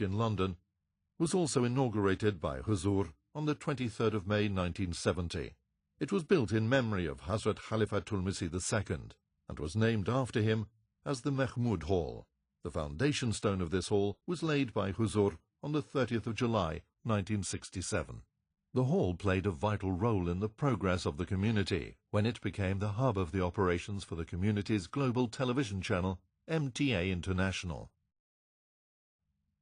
in London, was also inaugurated by Huzur on the 23rd of May 1970. It was built in memory of Hazrat Khalifatul Masih II and was named after him as the Mahmud Hall. The foundation stone of this hall was laid by Huzur on the 30th of July 1967. The hall played a vital role in the progress of the community when it became the hub of the operations for the community's global television channel, MTA International.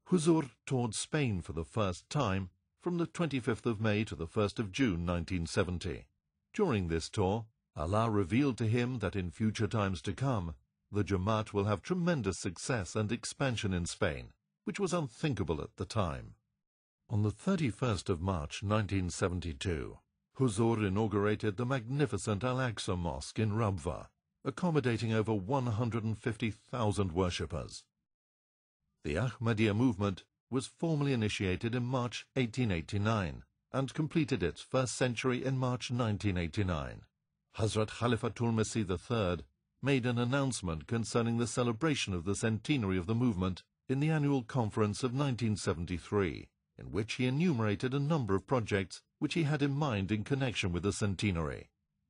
Huzur toured Spain for the first time from the 25th of May to the 1st of June 1970. During this tour, Allah revealed to him that in future times to come, the Jamaat will have tremendous success and expansion in Spain, which was unthinkable at the time. On the 31st of March 1972, Huzur inaugurated the magnificent Al-Aqsa Mosque in Rabwa, accommodating over 150,000 worshippers. The Ahmadiyya movement was formally initiated in March 1889 and completed its first century in March 1989. Hazrat Khalifatul Masih III made an announcement concerning the celebration of the centenary of the movement in the annual conference of 1973, in which he enumerated a number of projects which he had in mind in connection with the centenary.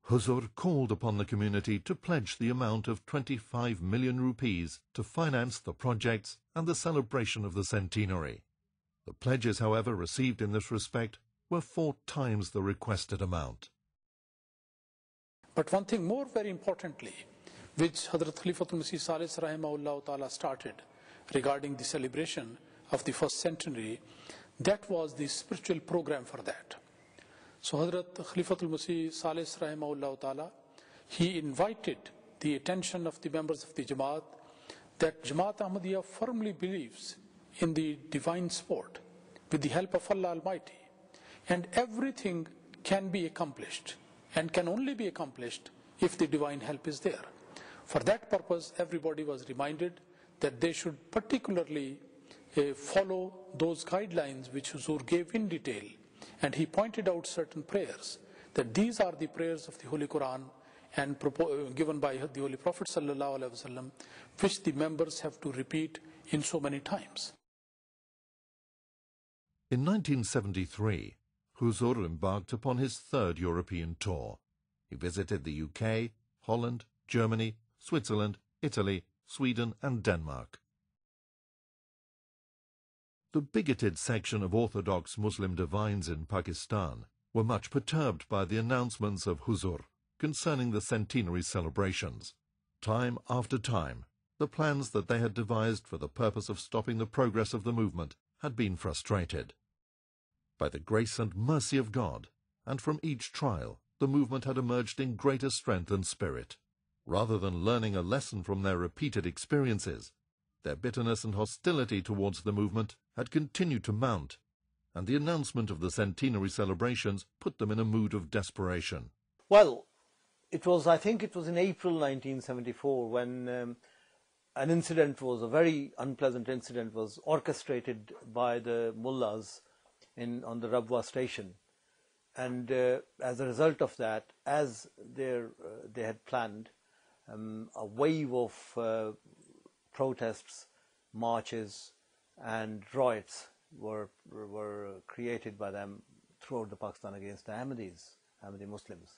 Huzur called upon the community to pledge the amount of 25 million rupees to finance the projects and the celebration of the centenary. The pledges, however, received in this respect were 4 times the requested amount. But one thing more very importantly, which Hazrat Khalifatul Masih Salis Rahimahullah Ta'ala started regarding the celebration of the first centenary, that was the spiritual program for that. So Hazrat Khalifatul Masih Salis Rahimahullah Ta'ala, he invited the attention of the members of the Jamaat that Jamaat Ahmadiyya firmly believes in the divine support with the help of Allah Almighty, and everything can be accomplished and can only be accomplished if the divine help is there. For that purpose, everybody was reminded that they should particularly follow those guidelines which Huzur gave in detail, and he pointed out certain prayers, that these are the prayers of the Holy Quran and given by the Holy Prophet ﷺ, which the members have to repeat in so many times. In 1973, Huzur embarked upon his 3rd European tour. He visited the UK, Holland, Germany, Switzerland, Italy, Sweden and Denmark. The bigoted section of Orthodox Muslim divines in Pakistan were much perturbed by the announcements of Huzur concerning the centenary celebrations. Time after time, the plans that they had devised for the purpose of stopping the progress of the movement had been frustrated. By the grace and mercy of God, and from each trial, the movement had emerged in greater strength and spirit. Rather than learning a lesson from their repeated experiences, their bitterness and hostility towards the movement had continued to mount, and the announcement of the centenary celebrations put them in a mood of desperation. Well, I think it was in April 1974 when an incident a very unpleasant incident was orchestrated by the mullahs on the Rabwa station. And as a result of that, as they had planned, a wave of protests, marches and riots were created by them throughout the Pakistan against the Ahmadi Muslims.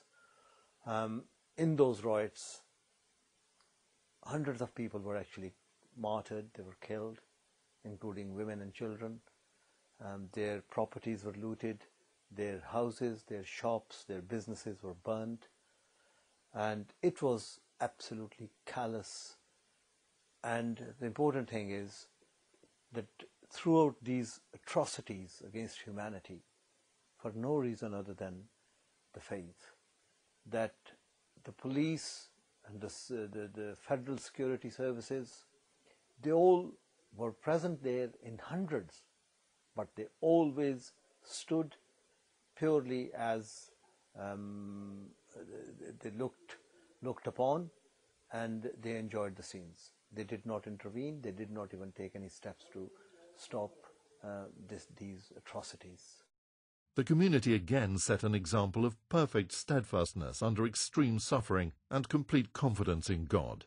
In those riots, hundreds of people were actually martyred, they were killed, including women and children. Their properties were looted, their houses, their shops, their businesses were burned, and it was absolutely callous. And the important thing is that throughout these atrocities against humanity, for no reason other than the faith, that the police and the federal security services, they all were present there in hundreds, but they always stood purely as they looked upon, and they enjoyed the scenes. They did not intervene, they did not even take any steps to stop these atrocities. The community again set an example of perfect steadfastness under extreme suffering and complete confidence in God.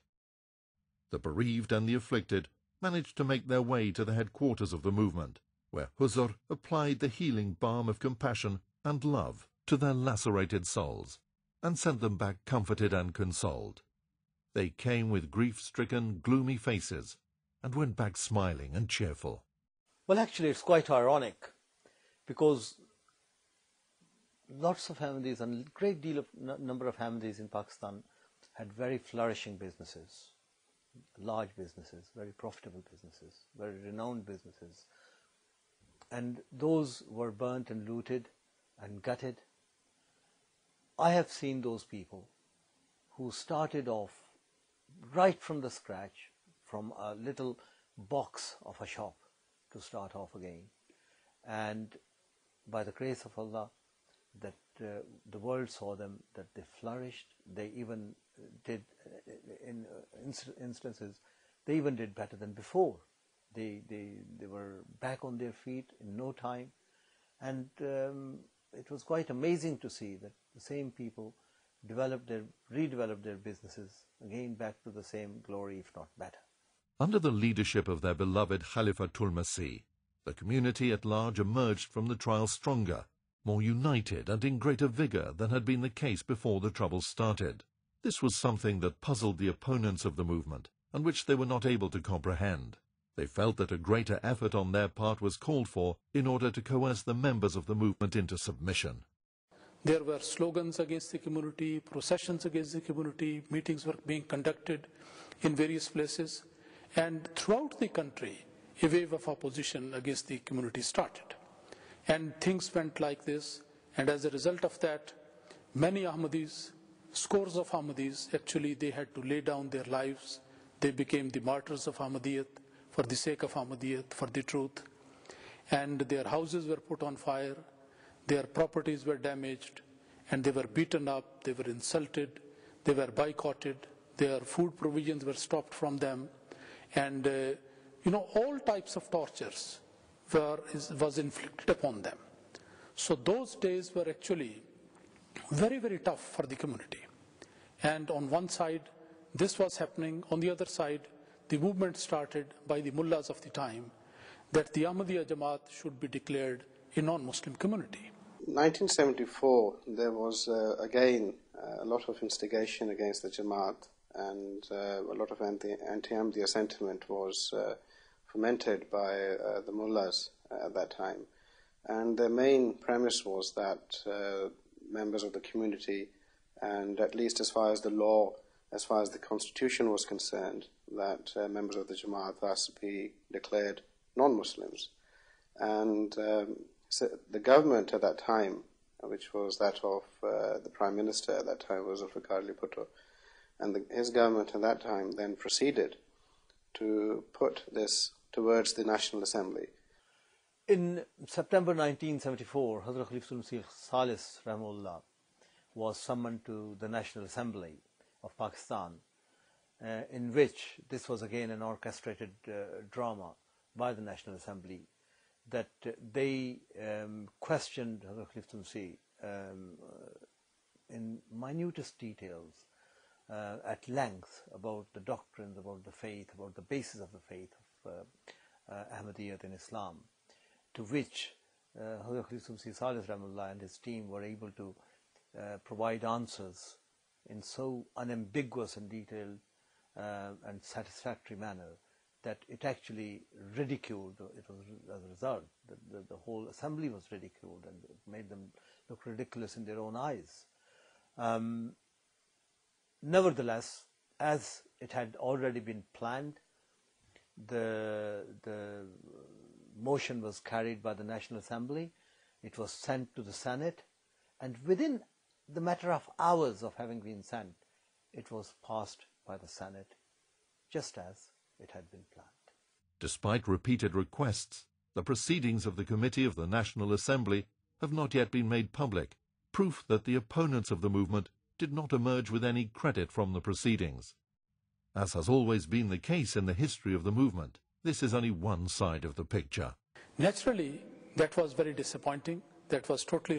The bereaved and the afflicted managed to make their way to the headquarters of the movement, where Huzur applied the healing balm of compassion and love to their lacerated souls, and sent them back comforted and consoled. They came with grief-stricken, gloomy faces, and went back smiling and cheerful. Well, actually, it's quite ironic, because lots of Ahmadis and a great deal of number of Ahmadis in Pakistan had very flourishing businesses, large businesses, very profitable businesses, very renowned businesses. And those were burnt and looted and gutted. I have seen those people who started off right from the scratch, from a little box of a shop to start off again. And by the grace of Allah, that the world saw them, that they flourished. They even did, in instances, they even did better than before. They were back on their feet in no time. And it was quite amazing to see that the same people redeveloped their businesses, again back to the same glory, if not better. Under the leadership of their beloved Khalifatul Masih, the community at large emerged from the trial stronger, more united and in greater vigor than had been the case before the troubles started. This was something that puzzled the opponents of the movement, and which they were not able to comprehend. They felt that a greater effort on their part was called for in order to coerce the members of the movement into submission. There were slogans against the community, processions against the community, meetings were being conducted in various places, and throughout the country, a wave of opposition against the community started. And things went like this, and as a result of that, many Ahmadis, scores of Ahmadis, actually they had to lay down their lives. They became the martyrs of Ahmadiyyat for the sake of Ahmadiyyat, for the truth. And their houses were put on fire, their properties were damaged, and they were beaten up, they were insulted, they were boycotted, their food provisions were stopped from them, and all types of tortures was inflicted upon them. So those days were actually very, very tough for the community. And on one side, this was happening. On the other side, the movement started by the mullahs of the time that the Ahmadiyya Jamaat should be declared a non-Muslim community. In 1974, there was again a lot of instigation against the Jamaat, and a lot of anti-Ahmadiyya sentiment was fomented by the mullahs at that time. And the main premise was that members of the community, and at least as far as the law, as far as the constitution was concerned, that members of the Jamaat are to be declared non-Muslims. And so the government at that time, which was that of the Prime Minister at that time, was Khalifatul Masih, and his government at that time then proceeded to put this towards the National Assembly. In September 1974, Hazrat Khalifatul Masih Salis Rahimahullah was summoned to the National Assembly of Pakistan, in which this was again an orchestrated drama by the National Assembly, that they questioned Hazrat Khalifatul Masih in minutest details, at length, about the doctrines, about the faith, about the basis of the faith of Ahmadiyyat in Islam, to which Hazrat Khalifatul Masih Salis Rahimahullah and his team were able to provide answers in so unambiguous and detailed and satisfactory manner that it actually ridiculed, it was as a result, the whole assembly was ridiculed, and it made them look ridiculous in their own eyes. Nevertheless, as it had already been planned, the motion was carried by the National Assembly, it was sent to the Senate, and within the matter of hours of having been sent, it was passed by the Senate, just as it had been planned. Despite repeated requests, the proceedings of the Committee of the National Assembly have not yet been made public, proof that the opponents of the movement did not emerge with any credit from the proceedings. As has always been the case in the history of the movement, this is only one side of the picture. Naturally, that was very disappointing. That was totally